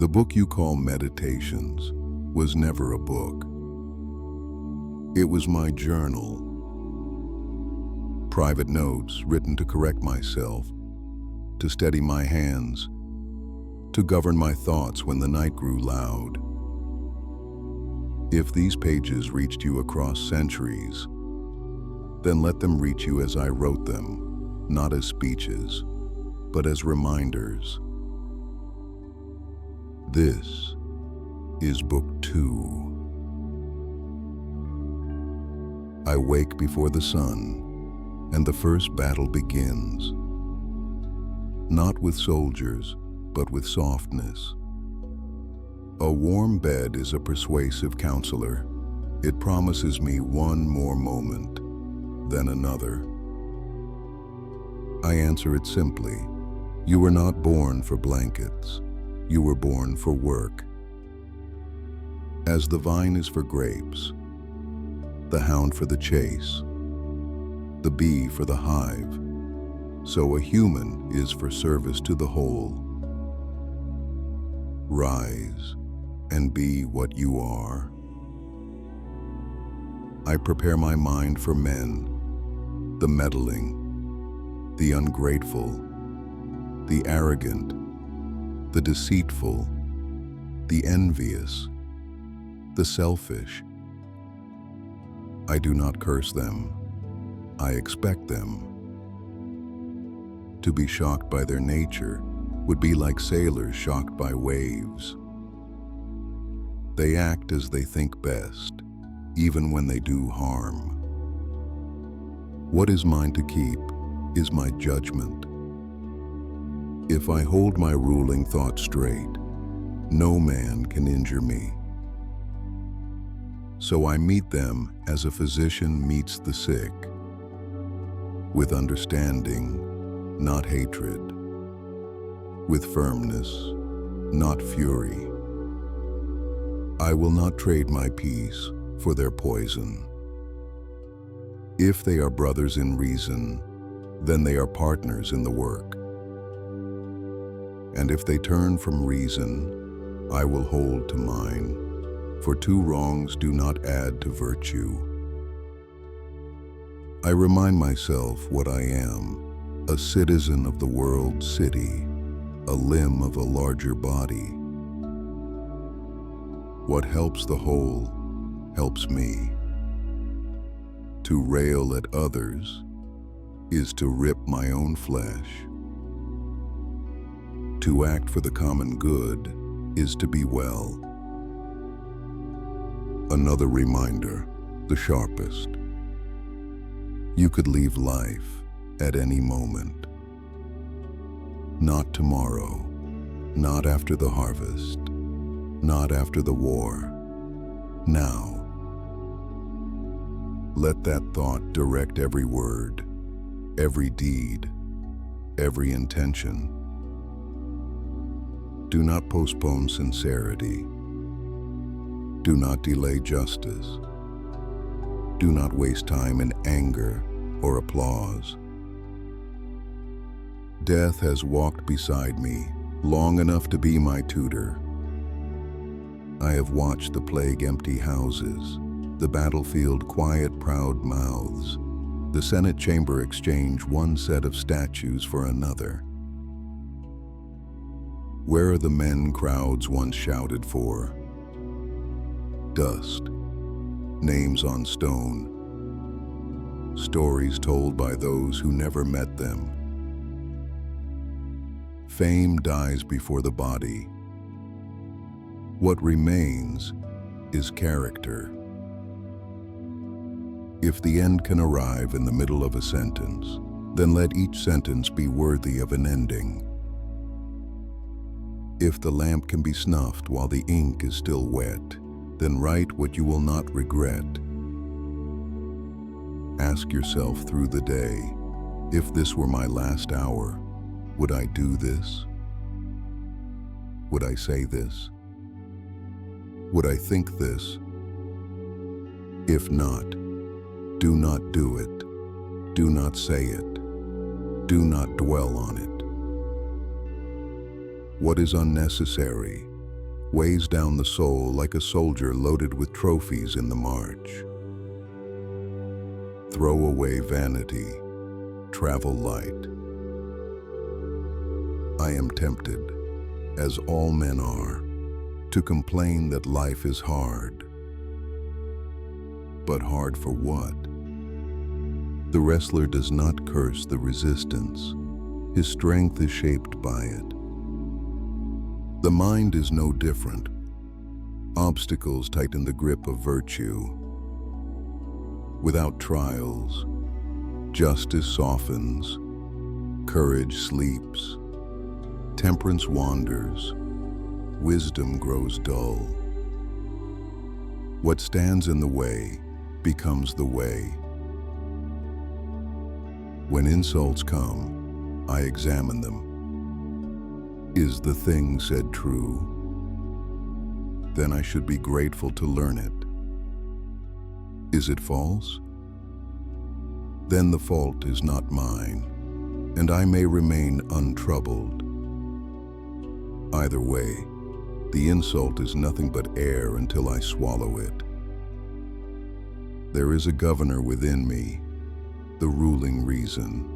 The book you call Meditations was never a book. It was my journal. Private notes written to correct myself, to steady my hands, to govern my thoughts when the night grew loud. If these pages reached you across centuries, then let them reach you as I wrote them, not as speeches, but as reminders. This is Book 2. I wake before the sun, and the first battle begins. Not with soldiers, but with softness. A warm bed is a persuasive counselor. It promises me one more moment, then another. I answer it simply. You were not born for blankets. You were born for work. As the vine is for grapes, the hound for the chase, the bee for the hive, so a human is for service to the whole. Rise and be what you are. I prepare my mind for men, the meddling, the ungrateful, the arrogant, the deceitful, the envious, the selfish. I do not curse them. I expect them. To be shocked by their nature would be like sailors shocked by waves. They act as they think best, even when they do harm. What is mine to keep is my judgment. If I hold my ruling thought straight, no man can injure me. So I meet them as a physician meets the sick, with understanding, not hatred, with firmness, not fury. I will not trade my peace for their poison. If they are brothers in reason, then they are partners in the work. And if they turn from reason, I will hold to mine, for two wrongs do not add to virtue. I remind myself what I am, a citizen of the world's city, a limb of a larger body. What helps the whole helps me. To rail at others is to rip my own flesh. To act for the common good is to be well. Another reminder, the sharpest. You could leave life at any moment. Not tomorrow, not after the harvest, not after the war. Now. Let that thought direct every word, every deed, every intention. Do not postpone sincerity. Do not delay justice. Do not waste time in anger or applause. Death has walked beside me long enough to be my tutor. I have watched the plague empty houses, the battlefield quiet proud mouths, the Senate chamber exchange one set of statues for another. Where are the men crowds once shouted for? Dust, names on stone, stories told by those who never met them. Fame dies before the body. What remains is character. If the end can arrive in the middle of a sentence, then let each sentence be worthy of an ending. If the lamp can be snuffed while the ink is still wet, then write what you will not regret. Ask yourself through the day, if this were my last hour, would I do this? Would I say this? Would I think this? If not, do not do it. Do not say it. Do not dwell on it. What is unnecessary weighs down the soul like a soldier loaded with trophies in the march. Throw away vanity, travel light. I am tempted, as all men are, to complain that life is hard. But hard for what? The wrestler does not curse the resistance. His strength is shaped by it. The mind is no different. Obstacles tighten the grip of virtue. Without trials, justice softens, courage sleeps, temperance wanders, wisdom grows dull. What stands in the way becomes the way. When insults come, I examine them. Is the thing said true? Then I should be grateful to learn it. Is it false? Then the fault is not mine, and I may remain untroubled. Either way, the insult is nothing but air until I swallow it. There is a governor within me, the ruling reason.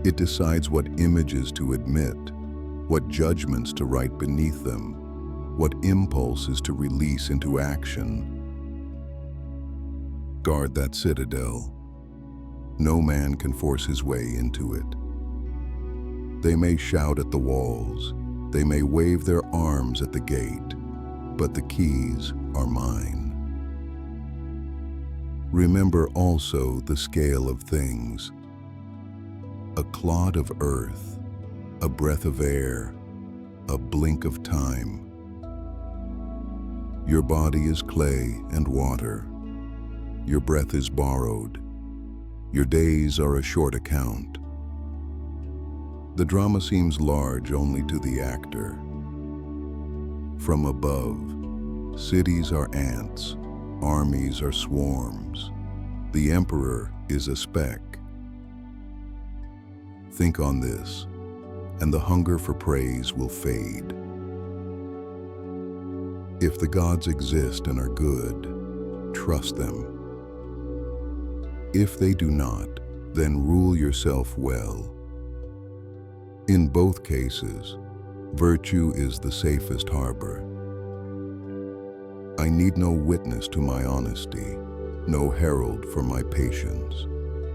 It decides what images to admit, what judgments to write beneath them, what impulses to release into action. Guard that citadel. No man can force his way into it. They may shout at the walls, they may wave their arms at the gate, but the keys are mine. Remember also the scale of things. A clod of earth, a breath of air, a blink of time. Your body is clay and water. Your breath is borrowed. Your days are a short account. The drama seems large only to the actor. From above, cities are ants, armies are swarms. The emperor is a speck. Think on this, and the hunger for praise will fade. If the gods exist and are good, trust them. If they do not, then rule yourself well. In both cases, virtue is the safest harbor. I need no witness to my honesty, no herald for my patience,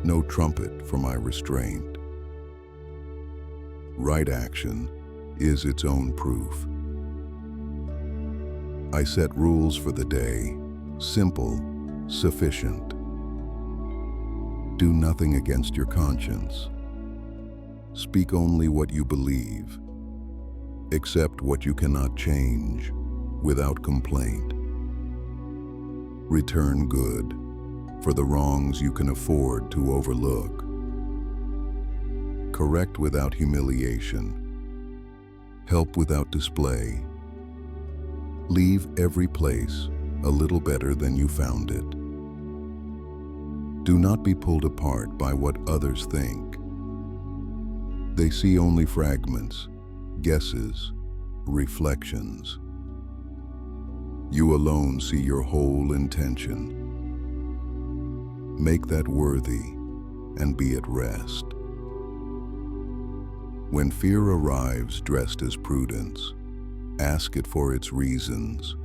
no trumpet for my restraint. Right action is its own proof. I set rules for the day, simple, sufficient. Do nothing against your conscience. Speak only what you believe. Accept what you cannot change, without complaint. Return good for the wrongs you can afford to overlook. Correct without humiliation. Help without display. Leave every place a little better than you found it. Do not be pulled apart by what others think. They see only fragments, guesses, reflections. You alone see your whole intention. Make that worthy and be at rest. When fear arrives dressed as prudence, ask it for its reasons.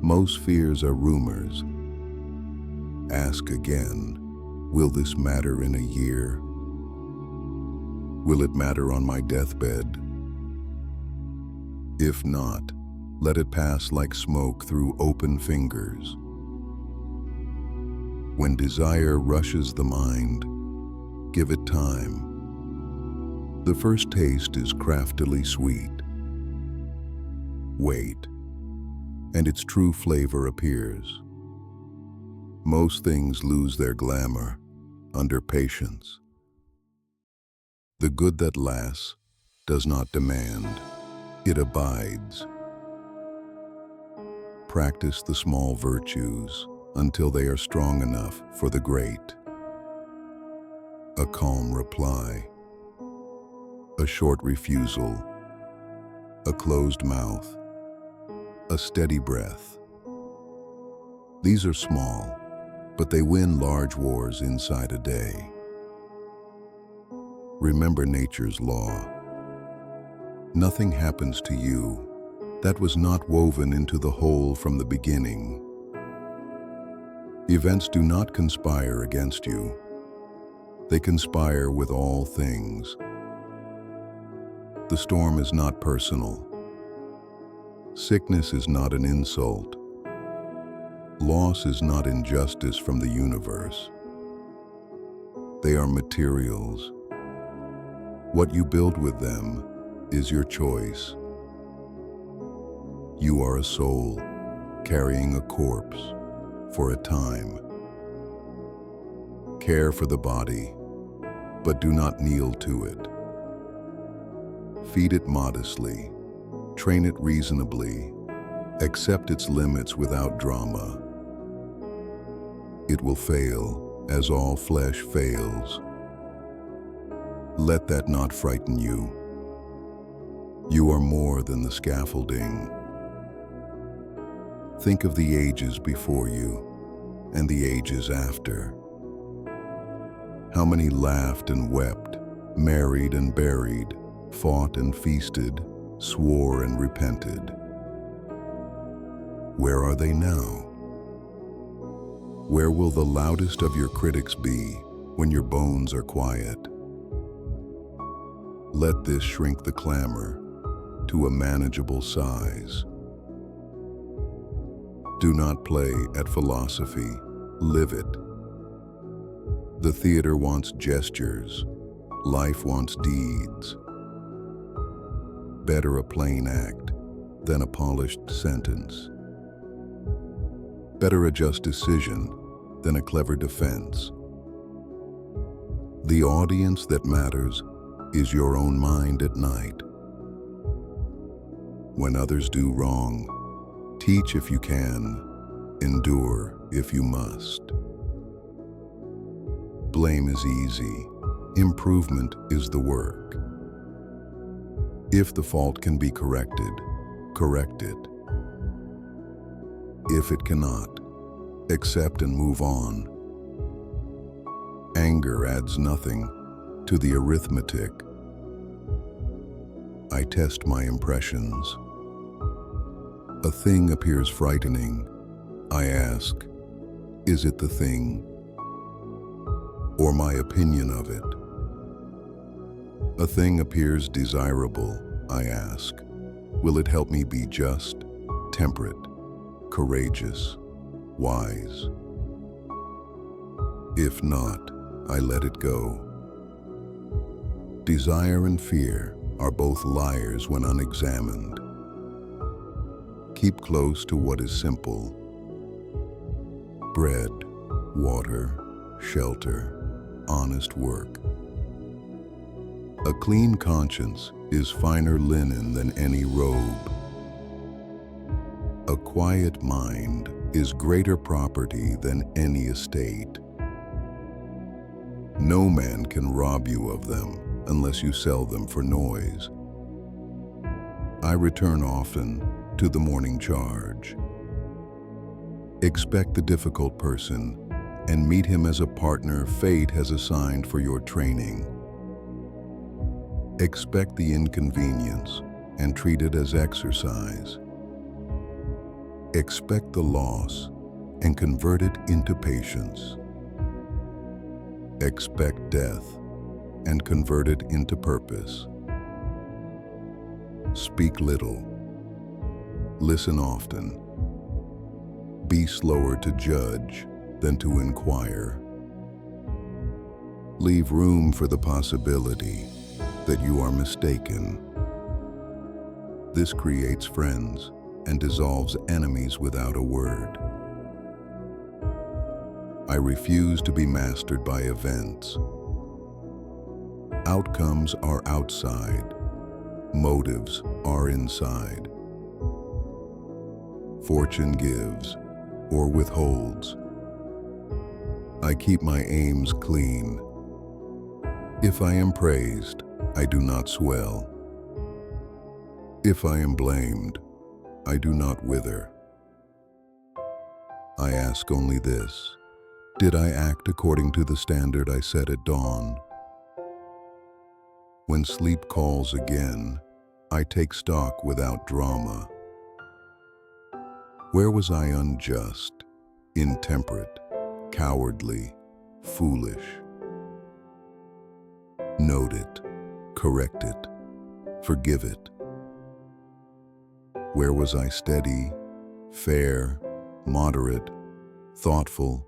Most fears are rumors. Ask again, will this matter in a year? Will it matter on my deathbed? If not, let it pass like smoke through open fingers. When desire rushes the mind, give it time. The first taste is craftily sweet. Wait, and its true flavor appears. Most things lose their glamour under patience. The good that lasts does not demand, it abides. Practice the small virtues until they are strong enough for the great. A calm reply, a short refusal, a closed mouth, a steady breath. These are small, but they win large wars inside a day. Remember nature's law. Nothing happens to you that was not woven into the whole from the beginning. Events do not conspire against you. They conspire with all things. The storm is not personal. Sickness is not an insult. Loss is not injustice from the universe. They are materials. What you build with them is your choice. You are a soul carrying a corpse for a time. Care for the body, but do not kneel to it. Feed it modestly, train it reasonably, accept its limits without drama. It will fail, as all flesh fails. Let that not frighten you. You are more than the scaffolding. Think of the ages before you and the ages after. How many laughed and wept, married and buried, fought and feasted, swore and repented. Where are they now? Where will the loudest of your critics be when your bones are quiet? Let this shrink the clamor to a manageable size. Do not play at philosophy, live it. The theater wants gestures, life wants deeds. Better a plain act than a polished sentence. Better a just decision than a clever defense. The audience that matters is your own mind at night. When others do wrong, teach if you can, endure if you must. Blame is easy, improvement is the work. If the fault can be corrected, correct it. If it cannot, accept and move on. Anger adds nothing to the arithmetic. I test my impressions. A thing appears frightening. I ask, is it the thing? Or my opinion of it? A thing appears desirable. I ask, will it help me be just, temperate, courageous, wise? If not, I let it go. Desire and fear are both liars when unexamined. Keep close to what is simple. Bread, water, shelter, honest work. A clean conscience is finer linen than any robe. A quiet mind is greater property than any estate. No man can rob you of them unless you sell them for noise. I return often to the morning charge. Expect the difficult person and meet him as a partner fate has assigned for your training. Expect the inconvenience and treat it as exercise. Expect the loss and convert it into patience. Expect death and convert it into purpose. Speak little. Listen often. Be slower to judge than to inquire. Leave room for the possibility that you are mistaken. This creates friends and dissolves enemies without a word. I refuse to be mastered by events. Outcomes are outside. Motives are inside. Fortune gives or withholds. I keep my aims clean. If I am praised, I do not swell. If I am blamed, I do not wither. I ask only this: did I act according to the standard I set at dawn? When sleep calls again, I take stock without drama. Where was I unjust, intemperate, cowardly, foolish? Note it, correct it, forgive it. Where was I steady, fair, moderate, thoughtful?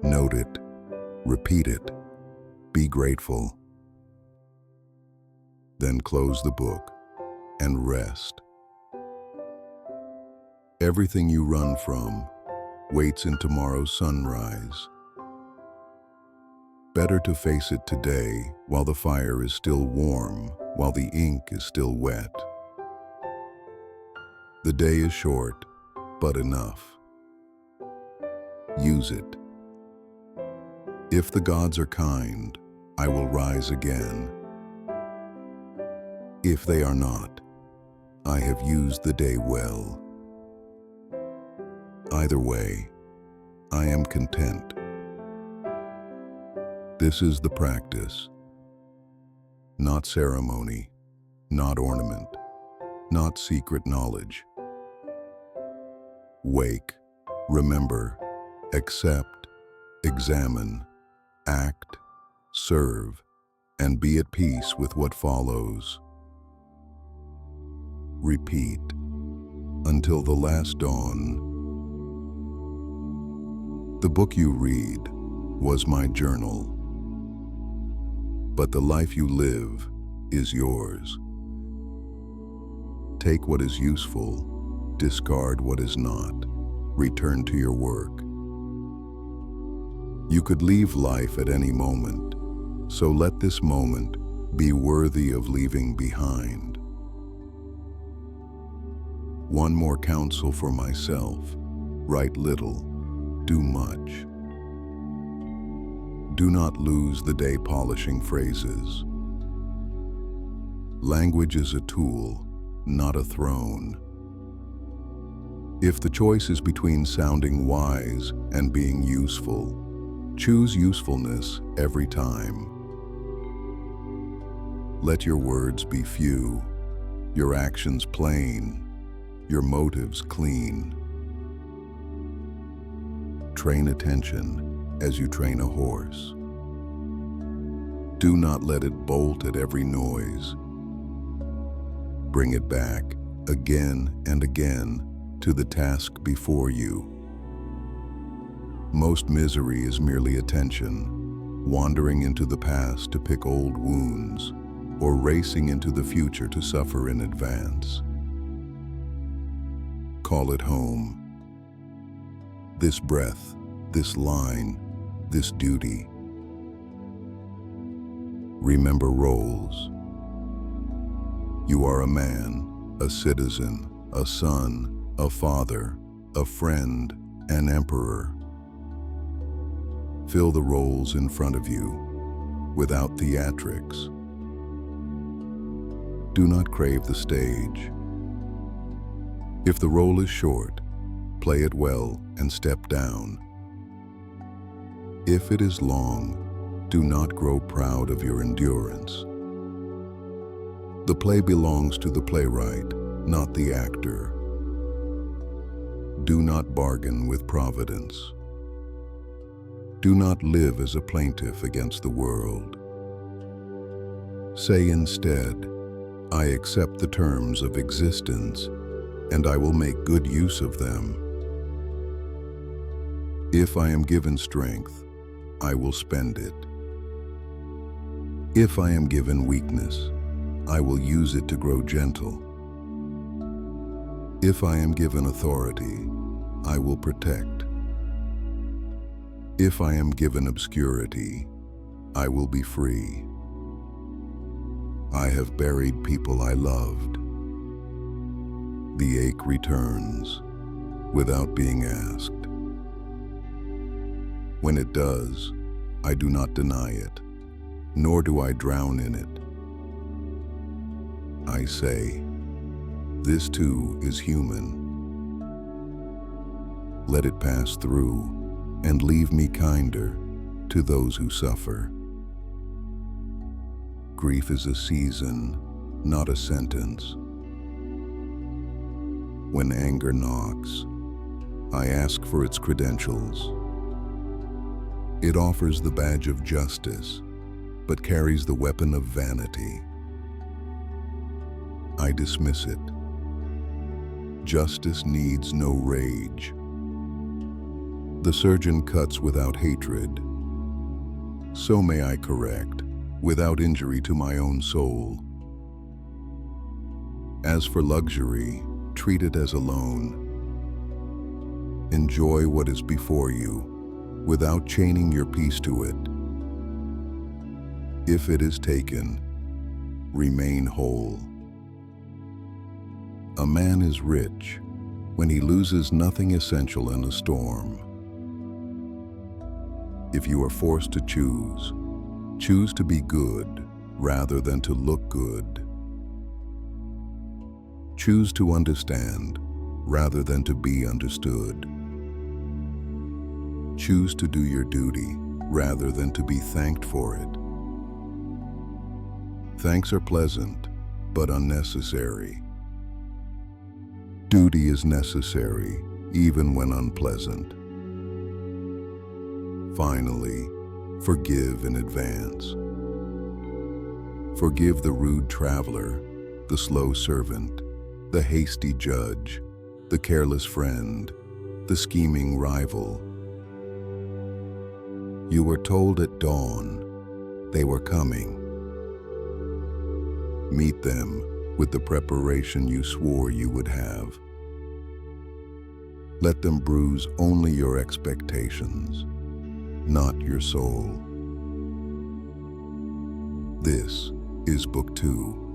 Note it, repeat it, be grateful. Then close the book and rest. Everything you run from waits in tomorrow's sunrise. Better to face it today while the fire is still warm, while the ink is still wet. The day is short, but enough. Use it. If the gods are kind, I will rise again. If they are not, I have used the day well. Either way, I am content. This is the practice, not ceremony, not ornament, not secret knowledge. Wake, remember, accept, examine, act, serve, and be at peace with what follows. Repeat until the last dawn. The book you read was my journal, but the life you live is yours. Take what is useful, discard what is not, return to your work. You could leave life at any moment, so let this moment be worthy of leaving behind. One more counsel for myself: write little, do much. Do not lose the day polishing phrases. Language is a tool, not a throne. If the choice is between sounding wise and being useful, choose usefulness every time. Let your words be few, your actions plain, your motives clean. Train attention as you train a horse. Do not let it bolt at every noise. Bring it back again and again to the task before you. Most misery is merely attention, wandering into the past to pick old wounds, or racing into the future to suffer in advance. Call it home. This breath, this line, this duty. Remember roles. You are a man, a citizen, a son, a father, a friend, an emperor. Fill the roles in front of you, without theatrics. Do not crave the stage. If the role is short, play it well and step down. If it is long, do not grow proud of your endurance. The play belongs to the playwright, not the actor. Do not bargain with Providence. Do not live as a plaintiff against the world. Say instead, I accept the terms of existence, and I will make good use of them. If I am given strength, I will spend it. If I am given weakness, I will use it to grow gentle. If I am given authority, I will protect. If I am given obscurity, I will be free. I have buried people I loved. The ache returns without being asked. When it does, I do not deny it, nor do I drown in it. I say, this too is human. Let it pass through and leave me kinder to those who suffer. Grief is a season, not a sentence. When anger knocks, I ask for its credentials. It offers the badge of justice, but carries the weapon of vanity. I dismiss it. Justice needs no rage. The surgeon cuts without hatred. So may I correct, without injury to my own soul. As for luxury, treat it as a loan. Enjoy what is before you, without chaining your peace to it. If it is taken, remain whole. A man is rich when he loses nothing essential in a storm. If you are forced to choose, choose to be good rather than to look good. Choose to understand rather than to be understood. Choose to do your duty rather than to be thanked for it. Thanks are pleasant, but unnecessary. Duty is necessary, even when unpleasant. Finally, forgive in advance. Forgive the rude traveler, the slow servant, the hasty judge, the careless friend, the scheming rival. You were told at dawn they were coming. Meet them with the preparation you swore you would have. Let them bruise only your expectations, not your soul. This is Book 2.